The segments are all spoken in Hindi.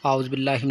औज़ुबिल्लाहि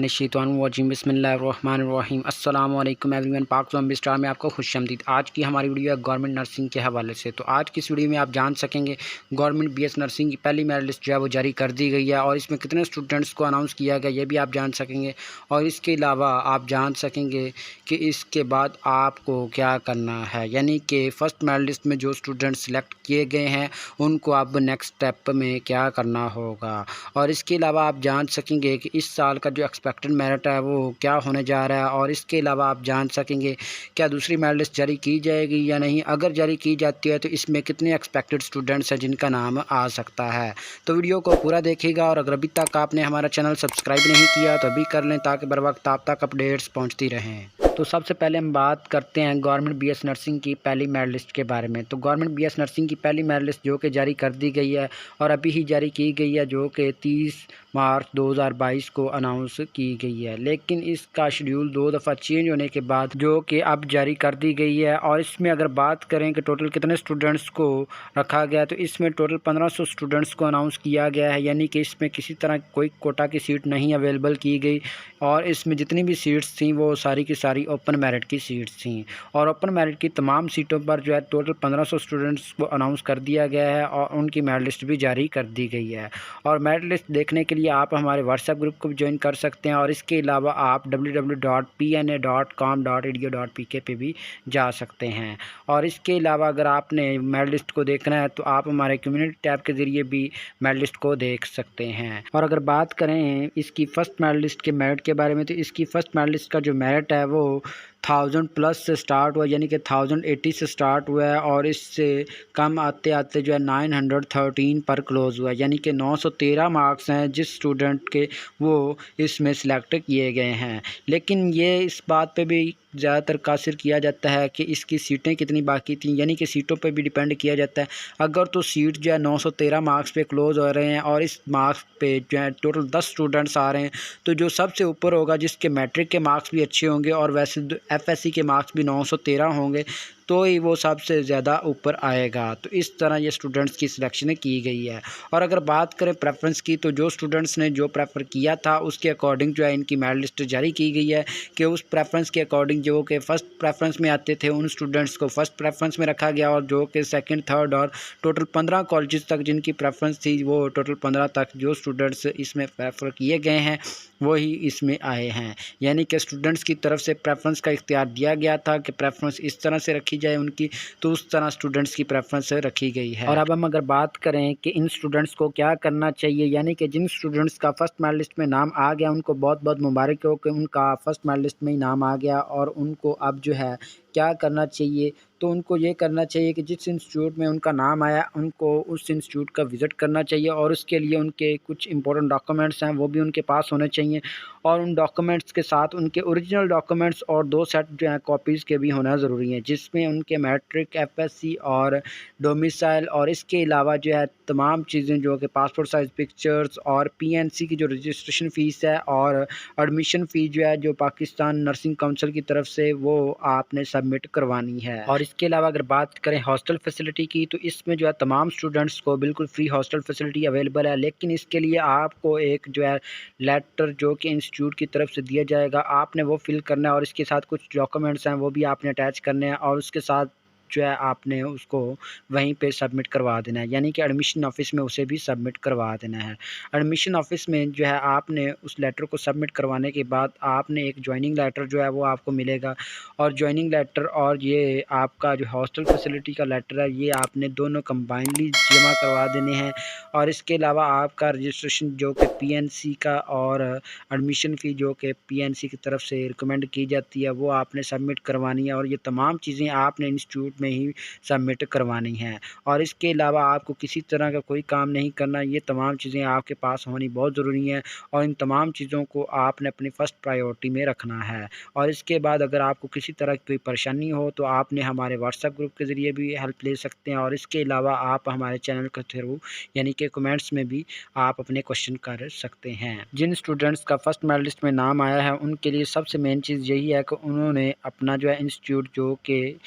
बिस्मिल्लाहिर्रहमानिर्रहीम अस्सलामु अलैकुम एवरीवन। पाक ज़ॉम्बी स्टार में आपको खुशामदीद। आज की हमारी वीडियो है गवर्नमेंट नर्सिंग के हवाले से। तो आज की इस वीडियो में आप जान सकेंगे गवर्नमेंट बीएस नर्सिंग की पहली मेरिट लिस्ट जो है वो जारी कर दी गई है और इसमें कितने स्टूडेंट्स को अनाउंस किया गया ये भी आप जान सकेंगे। और इसके अलावा आप जान सकेंगे कि इसके बाद आपको क्या करना है, यानी कि फ़र्स्ट मेरिट लिस्ट में जो स्टूडेंट सेलेक्ट किए गए हैं उनको अब नेक्स्ट स्टेप में क्या करना होगा। और इसके अलावा आप जान सकेंगे कि इस साल का जो एक्सपेक्टेड मेरिट है वो क्या होने जा रहा है। और इसके अलावा आप जान सकेंगे क्या दूसरी मेरिट लिस्ट जारी की जाएगी या नहीं, अगर जारी की जाती है तो इसमें कितने एक्सपेक्टेड स्टूडेंट्स हैं जिनका नाम आ सकता है। तो वीडियो को पूरा देखिएगा और अगर अभी तक आपने हमारा चैनल सब्सक्राइब नहीं किया तो अभी कर लें ताकि बर वक्त आप तक अपडेट्स पहुँचती रहें। तो सबसे पहले हम बात करते हैं गवर्नमेंट बीएस नर्सिंग की पहली मेरिट लिस्ट के बारे में। तो गवर्नमेंट बीएस नर्सिंग की पहली मेरिट लिस्ट जो कि जारी कर दी गई है और अभी ही जारी की गई है, जो कि 30 मार्च 2022 को अनाउंस की गई है। लेकिन इसका शेड्यूल 2 दफ़ा चेंज होने के बाद जो कि अब जारी कर दी गई है। और इसमें अगर बात करें कि टोटल कितने स्टूडेंट्स को रखा गया तो इसमें टोटल 1500 स्टूडेंट्स को अनाउंस किया गया है, यानी कि इसमें किसी तरह कोई कोटा की सीट नहीं अवेलेबल की गई। और इसमें जितनी भी सीट्स थी वो सारी की सारी ओपन मेरिट की सीट्स थी। और ओपन मेरिट की तमाम सीटों पर जो है टोटल 1500 स्टूडेंट्स को अनाउंस कर दिया गया है और उनकी मेरिट लिस्ट भी जारी कर दी गई है। और मेरिट लिस्ट देखने के लिए आप हमारे व्हाट्सएप ग्रुप को भी ज्वाइन कर सकते हैं और इसके अलावा आप www.pna.com.edu.pk पे भी जा सकते हैं। और इसके अलावा अगर आपने मेरिट लिस्ट को देखना है तो आप हमारे कम्युनिटी टैब के ज़रिए भी मेरिट लिस्ट को देख सकते हैं। और अगर बात करें इसकी फ़र्स्ट मेरिट लिस्ट के मेरिट के बारे में तो इसकी फ़र्स्ट मेरिट लिस्ट का जो मेरिट है वो 1000 प्लस से स्टार्ट हुआ, यानी कि 1080 से स्टार्ट हुआ है और इससे कम आते आते जो है 913 पर क्लोज़ हुआ है, यानी कि 913 मार्क्स हैं जिस स्टूडेंट के वो इसमें सिलेक्ट किए गए हैं। लेकिन ये इस बात पे भी ज़्यादातर कासिर किया जाता है कि इसकी सीटें कितनी बाकी थी, यानी कि सीटों पे भी डिपेंड किया जाता है। अगर तो सीट जो है 913 मार्क्स पे क्लोज़ हो रहे हैं और इस मार्क्स पे जो है टोटल 10 स्टूडेंट्स आ रहे हैं तो जो सबसे ऊपर होगा, जिसके मैट्रिक के मार्क्स भी अच्छे होंगे और वैसे एफएससी के मार्क्स भी 913 होंगे, तो ही वो सबसे ज़्यादा ऊपर आएगा। तो इस तरह ये स्टूडेंट्स की सिलेक्शन की गई है। और अगर बात करें प्रेफरेंस की तो जो स्टूडेंट्स ने जो प्रेफर किया था उसके अकॉर्डिंग जो है इनकी मेरिट लिस्ट जारी की गई है कि उस प्रेफरेंस के अकॉर्डिंग जो कि फ़र्स्ट प्रेफरेंस में आते थे उन स्टूडेंट्स को फ़र्स्ट प्रेफरेंस में रखा गया और जो कि सेकंड, थर्ड और टोटल 15 कॉलेजेस तक जिनकी प्रेफरेंस थी वो टोटल 15 तक जो स्टूडेंट्स इसमें प्रेफर किए गए हैं वही इसमें आए हैं। यानी कि स्टूडेंट्स की तरफ से प्रेफरेंस का इख्तियार दिया गया था कि प्रेफरेंस इस तरह से रखी जाए उनकी, तो उस तरह स्टूडेंट्स की प्रेफरेंस रखी गई है। और अब हम अगर बात करें कि इन स्टूडेंट्स को क्या करना चाहिए, यानी कि जिन स्टूडेंट्स का फ़र्स्ट मेरिट लिस्ट में नाम आ गया उनको बहुत बहुत मुबारक हो कि उनका फ़र्स्ट मेरिट लिस्ट में ही नाम आ गया। और उनको अब जो है क्या करना चाहिए, तो उनको ये करना चाहिए कि जिस इंस्टीट्यूट में उनका नाम आया उनको उस इंस्टीट्यूट का विज़िट करना चाहिए और उसके लिए उनके कुछ इंपॉर्टेंट डॉक्यूमेंट्स हैं वो भी उनके पास होने चाहिए। और उन डॉक्यूमेंट्स के साथ उनके ओरिजिनल डॉक्यूमेंट्स और 2 सेट जो हैं कॉपीज़ के भी होना ज़रूरी है, जिसमें उनके मैट्रिक, एफएससी और डोमिसाइल और इसके अलावा जो है तमाम चीज़ें जो कि पासपोर्ट साइज़ पिक्चर्स और पीएनसी की जो रजिस्ट्रेशन फ़ीस है और एडमिशन फ़ी जो है जो पाकिस्तान नर्सिंग काउंसिल की तरफ से वो आपने सबमिट करवानी है। और इसके अलावा अगर बात करें हॉस्टल फैसिलिटी की तो इसमें जो है तमाम स्टूडेंट्स को बिल्कुल फ्री हॉस्टल फैसिलिटी अवेलेबल है। लेकिन इसके लिए आपको एक जो है लेटर जो कि इंस्टीट्यूट की तरफ से दिया जाएगा आपने वो फिल करना है और इसके साथ कुछ डॉक्यूमेंट्स हैं वो भी आपने अटैच करने हैं और उसके साथ जो है आपने उसको वहीं पे सबमिट करवा देना है, यानी कि एडमिशन ऑफिस में उसे भी सबमिट करवा देना है। एडमिशन ऑफिस में जो है आपने उस लेटर को सबमिट करवाने के बाद आपने एक जॉइनिंग लेटर जो है वो आपको मिलेगा और जॉइनिंग लेटर और ये आपका जो हॉस्टल फैसिलिटी का लेटर है ये आपने दोनों कंबाइनली जमा करवा देने हैं। और इसके अलावा आपका रजिस्ट्रेशन जो कि पीएनसी का और एडमिशन फ़ी जो कि पीएनसी की तरफ से रिकमेंड की जाती है वो आपने सबमिट करवानी है और ये तमाम चीज़ें आपने इंस्टीट्यूट में ही सबमिट करवानी हैं। और इसके अलावा आपको किसी तरह का कोई काम नहीं करना, ये तमाम चीज़ें आपके पास होनी बहुत ज़रूरी हैं और इन तमाम चीज़ों को आपने अपनी फ़र्स्ट प्रायोरिटी में रखना है। और इसके बाद अगर आपको किसी तरह की कोई परेशानी हो तो आपने हमारे व्हाट्सएप ग्रुप के ज़रिए भी हेल्प ले सकते हैं और इसके अलावा आप हमारे चैनल के थ्रू यानी कि कमेंट्स में भी आप अपने क्वेश्चन कर सकते हैं। जिन स्टूडेंट्स का फ़र्स्ट मेरिट लिस्ट में नाम आया है उनके लिए सबसे मेन चीज़ यही है कि उन्होंने अपना जो है इंस्टीट्यूट जो कि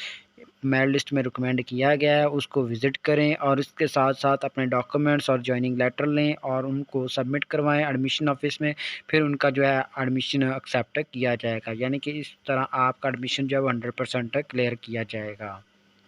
मेरिट लिस्ट में रिकमेंड किया गया है उसको विज़िट करें और इसके साथ साथ अपने डॉक्यूमेंट्स और जॉइनिंग लेटर लें और उनको सबमिट करवाएं एडमिशन ऑफिस में। फिर उनका जो है एडमिशन एक्सेप्ट किया जाएगा, यानी कि इस तरह आपका एडमिशन जो है 100% क्लियर किया जाएगा।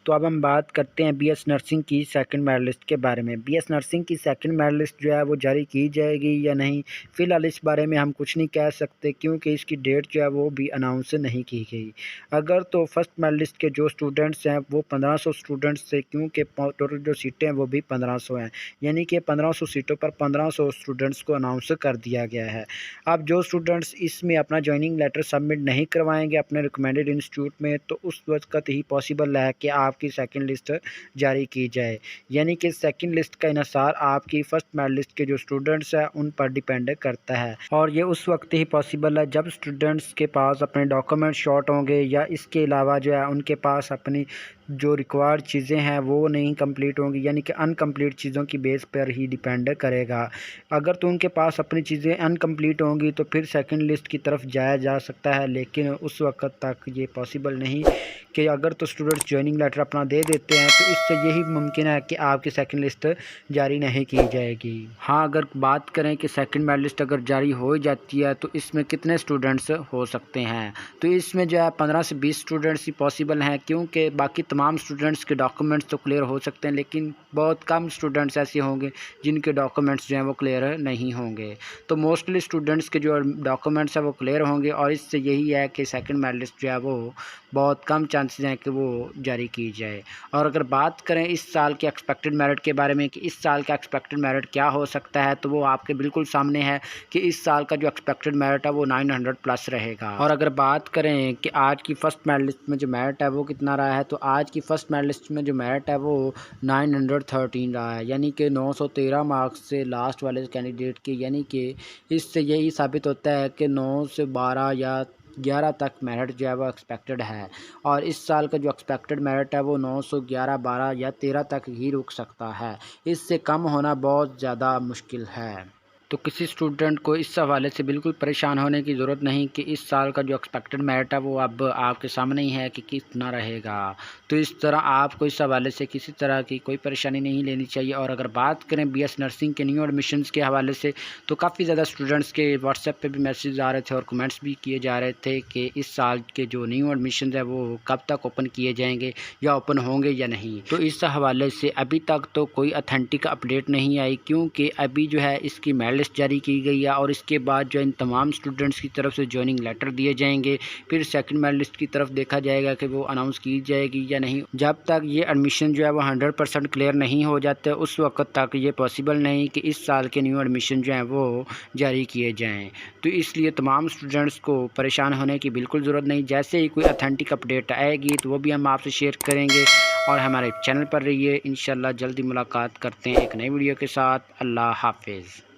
तो अब हम बात करते हैं बीएस नर्सिंग की सेकंड मेरिट लिस्ट के बारे में। बीएस नर्सिंग की सेकंड मेरिट लिस्ट जो है वो जारी की जाएगी या नहीं, फ़िलहाल इस बारे में हम कुछ नहीं कह सकते क्योंकि इसकी डेट जो है वो भी अनाउंस नहीं की गई। अगर तो फर्स्ट मेरिट लिस्ट के जो स्टूडेंट्स हैं वो 1500 स्टूडेंट्स थे, क्योंकि टोटल जो सीटें हैं वो भी 1500 हैं, यानी कि 1500 सीटों पर 1500 स्टूडेंट्स को अनाउंस कर दिया गया है। अब जो स्टूडेंट्स इसमें अपना जॉइनिंग लेटर सबमिट नहीं करवाएंगे अपने रिकमेंडेड इंस्टीट्यूट में, तो उस वक्त ही पॉसिबल है कि आपकी सेकंड लिस्ट जारी की जाए, यानी कि सेकंड लिस्ट का इन्हिसार आपकी फर्स्ट मेरिट लिस्ट के जो स्टूडेंट्स हैं उन पर डिपेंड करता है। और ये उस वक्त ही पॉसिबल है जब स्टूडेंट्स के पास अपने डॉक्यूमेंट शॉर्ट होंगे या इसके अलावा जो है उनके पास अपनी जो रिक्वायर्ड चीज़ें हैं वो नहीं कंप्लीट होंगी, यानी कि अनकम्प्लीट चीज़ों की बेस पर ही डिपेंड करेगा। अगर तो उनके पास अपनी चीज़ें अनकम्प्लीट होंगी तो फिर सेकंड लिस्ट की तरफ जाया जा सकता है, लेकिन उस वक्त तक ये पॉसिबल नहीं कि अगर तो स्टूडेंट्स जॉइनिंग लेटर अपना दे देते हैं तो इससे यही मुमकिन है कि आपकी सेकंड लिस्ट जारी नहीं की जाएगी। हाँ, अगर बात करें कि सेकंड मेरिट लिस्ट अगर जारी हो जाती है तो इसमें कितने स्टूडेंट्स हो सकते हैं, तो इसमें जो है 15 से 20 स्टूडेंट्स ही पॉसिबल हैं, क्योंकि बाकी तमाम स्टूडेंट्स के डॉक्यूमेंट्स तो क्लियर हो सकते हैं, लेकिन बहुत कम स्टूडेंट्स ऐसे होंगे जिनके डॉक्यूमेंट्स जो हैं वो क्लियर नहीं होंगे। तो मोस्टली स्टूडेंट्स के जो डॉक्यूमेंट्स हैं वो क्लियर होंगे और इससे यही है कि सेकंड मेरिट लिस्ट जो है वो बहुत कम चांसेस हैं कि वो जारी की जाए। और अगर बात करें इस साल के एक्सपेक्टेड मेरिट के बारे में कि इस साल का एक्सपेक्टेड मेरिट क्या हो सकता है, तो वो आपके बिल्कुल सामने है कि इस साल का जो एक्सपेक्टेड मेरिट है वो 900 प्लस रहेगा। और अगर बात करें कि आज की फ़र्स्ट मेरिट लिस्ट में जो मेरिट है वो कितना रहा है, तो आज की फ़र्स्ट मेरिट लिस्ट में जो मेरिट है वो 913 रहा है, यानी कि 913 मार्क्स से लास्ट वाले कैंडिडेट के, यानी कि इससे यही साबित होता है कि 9 से 12 या 11 तक मेरिट जो है वो एक्सपेक्टेड है। और इस साल का जो एक्सपेक्टेड मेरिट है वो 911, 12 या 13 तक ही रुक सकता है, इससे कम होना बहुत ज़्यादा मुश्किल है। तो किसी स्टूडेंट को इस हवाले से बिल्कुल परेशान होने की ज़रूरत नहीं कि इस साल का जो एक्सपेक्टेड मेरिट है वो अब आपके सामने ही है कि कितना रहेगा। तो इस तरह आपको इस हवाले से किसी तरह की कोई परेशानी नहीं लेनी चाहिए। और अगर बात करें बीएस नर्सिंग के न्यू एडमिशन्स के हवाले से, तो काफ़ी ज़्यादा स्टूडेंट्स के व्हाट्सएप पे भी मैसेज आ रहे थे और कमेंट्स भी किए जा रहे थे कि इस साल के जो न्यू एडमिशन है वो कब तक ओपन किए जाएंगे या ओपन होंगे या नहीं। तो इस हवाले से अभी तक तो कोई अथेंटिक अपडेट नहीं आई, क्योंकि अभी जो है इसकी मेरिट लिस्ट जारी की गई है और इसके बाद जो इन तमाम स्टूडेंट्स की तरफ से जॉइनिंग लेटर दिए जाएंगे। फिर सेकंड मेरिट लिस्ट की तरफ देखा जाएगा कि वो अनाउंस की जाएगी या नहीं। जब तक ये एडमिशन जो है वो 100% क्लियर नहीं हो जाते उस वक्त तक ये पॉसिबल नहीं कि इस साल के न्यू एडमिशन जो हैं वो जारी किए जाएँ। तो इसलिए तमाम स्टूडेंट्स को परेशान होने की बिल्कुल ज़रूरत नहीं। जैसे ही कोई अथेंटिक अपडेट आएगी तो वो भी हम आपसे शेयर करेंगे। और हमारे चैनल पर रहिए, इंशाल्लाह जल्दी मुलाकात करते हैं एक नई वीडियो के साथ। अल्लाह हाफिज़।